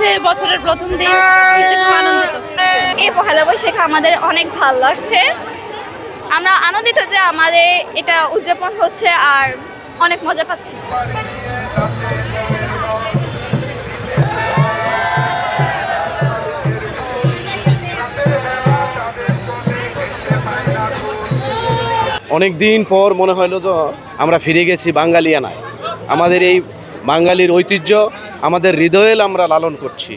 হচ্ছে বছরের প্রথম দিন, খুব আনন্দিত। এই পহেলা বৈশাখ আমাদের অনেক ভালো লাগছে। আমরা আনন্দিত যে আমাদের এটা উদযাপন হচ্ছে আর অনেক মজা পাচ্ছি। অনেক দিন পর মনে হলো যে আমরা ফিরে গেছি বাঙালিয়ানায়। আমাদের এই বাঙালির ঐতিহ্য আমাদের হৃদয়ে আমরা লালন করছি,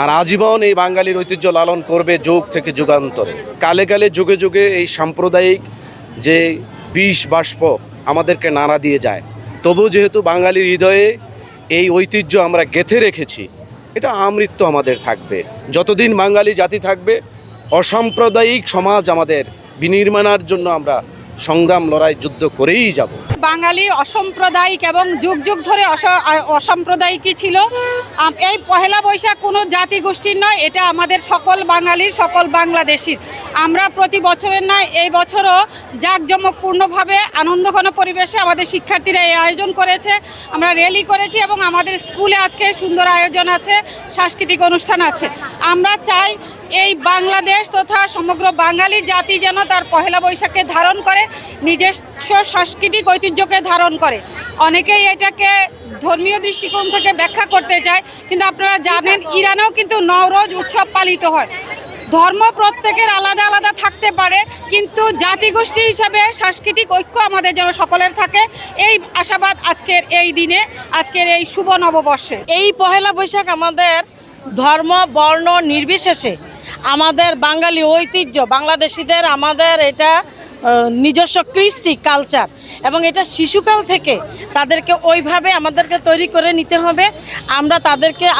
আর আজীবন এই বাঙালির ঐতিহ্য লালন করবে যুগ থেকে যুগান্তরে। কালে কালে যুগে যুগে এই সাম্প্রদায়িক যে বিষ বাষ্প আমাদেরকে নাড়া দিয়ে যায়, তবু যেহেতু বাঙালির হৃদয়ে এই ঐতিহ্য আমরা গেঁথে রেখেছি, এটা আমৃত্যু আমাদের থাকবে। যতদিন বাঙালি জাতি থাকবে, অসাম্প্রদায়িক সমাজ আমাদের বিনির্মাণের জন্য আমরা সংগ্রাম লড়াই যুদ্ধ করেই যাব। বাঙালি অসাম্প্রদায়িক এবং যুগ যুগ ধরে অসাম্প্রদায়িকই ছিল। এই পহেলা বৈশাখ কোনো জাতি গোষ্ঠীর নয়, এটা আমাদের সকল বাঙালির, সকল বাংলাদেশির। আমরা প্রতি বছরের নয়, এই বছরও জাঁকজমকপূর্ণভাবে আনন্দঘন পরিবেশে আমাদের শিক্ষার্থীরা এই আয়োজন করেছে। আমরা র্যালি করেছি এবং আমাদের স্কুলে আজকে সুন্দর আয়োজন আছে, সাংস্কৃতিক অনুষ্ঠান আছে। আমরা চাই এই বাংলাদেশ তথা সমগ্র বাঙালি জাতি যেন তার পহেলা বৈশাখকে ধারণ করে, নিজস্ব সাংস্কৃতিক ঐতিহ্যকে ধারণ করে। অনেকেই এটাকে ধর্মীয় দৃষ্টিকোণ থেকে ব্যাখ্যা করতে চায়, কিন্তু আপনারা জানেন ইরানেও কিন্তু নওরোজ উৎসব পালিত হয়। ধর্ম প্রত্যেকের আলাদা আলাদা থাকতে পারে, কিন্তু জাতিগোষ্ঠী হিসাবে সাংস্কৃতিক ঐক্য আমাদের যেন সকলের থাকে, এই আশাবাদ আজকের এই দিনে, আজকের এই শুভ নববর্ষে। এই পহেলা বৈশাখ আমাদের ধর্ম বর্ণ নির্বিশেষে আমাদের বাঙালি ঐতিহ্য, বাংলাদেশিদের আমাদের এটা নিজস্ব কৃষ্টি কালচার, এবং এটা শিশুকাল থেকে তাদেরকে ওইভাবে আমাদেরকে তৈরি করে নিতে হবে।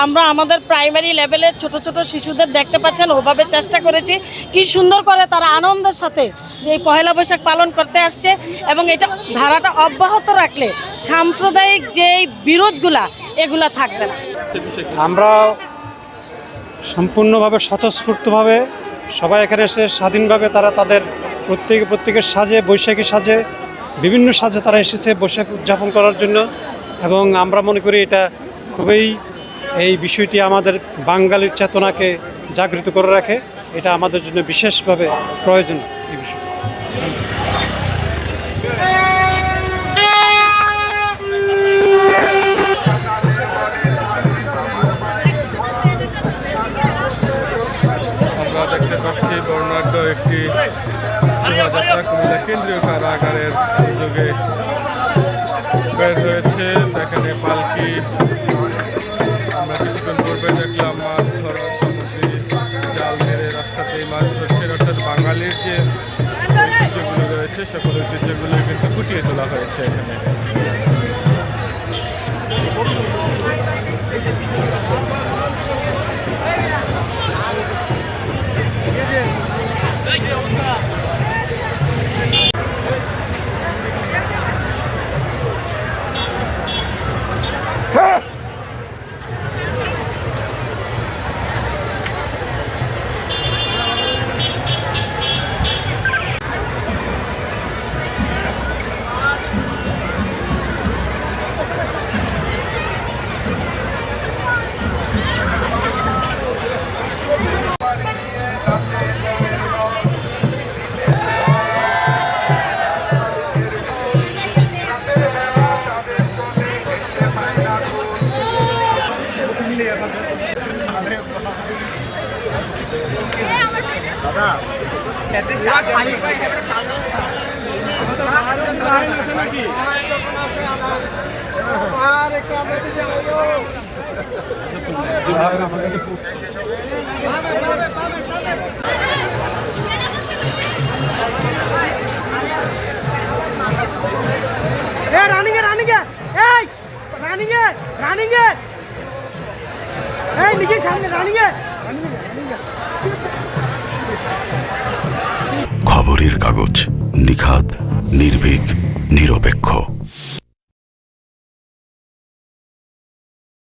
আমরা আমাদের প্রাইমারি লেভেলের ছোট ছোট শিশুদের দেখতে পাচ্ছেন, ওভাবে চেষ্টা করেছি কি সুন্দর করে তারা আনন্দের সাথে এই পহেলা বৈশাখ পালন করতে আসছে, এবং এটা ধারাটা অব্যাহত রাখলে সাম্প্রদায়িক যেই বিরোধগুলা এগুলা থাকবে না। আমরা সম্পূর্ণভাবে স্বতঃস্ফূর্তভাবে সবাই এখানে এসে স্বাধীনভাবে তারা তাদের প্রত্যেকের সাজে, বৈশাখী সাজে, বিভিন্ন সাজে তারা এসেছে বৈশাখ উদযাপন করার জন্য। এবং আমরা মনে করি এটা খুবই, এই বিষয়টি আমাদের বাঙালির চেতনাকে জাগৃত করে রাখে। এটা আমাদের জন্য বিশেষভাবে প্রয়োজন এই বিষয়। দেখতে পাচ্ছি বর্ণাঢ্য একটি শোভাযাত্রা কুমিল্লা কেন্দ্রীয় কারাগারের উদ্যোগে বের হয়েছে। এখানে পালকি, আমরা কিছুক্ষণ পূর্বে দেখলাম মাছ ধরার সামগ্রী, জাল মেরে রাস্তাতেই মাছ ধরছেন। অর্থাৎ বাঙালির যে ঐতিহ্যগুলো রয়েছে সকল ঐতিহ্যগুলো কিন্তু ফুটিয়ে তোলা হয়েছে এখানে। খবরের কাগজ, নিখাদ, নির্ভীক, নিরপেক্ষ।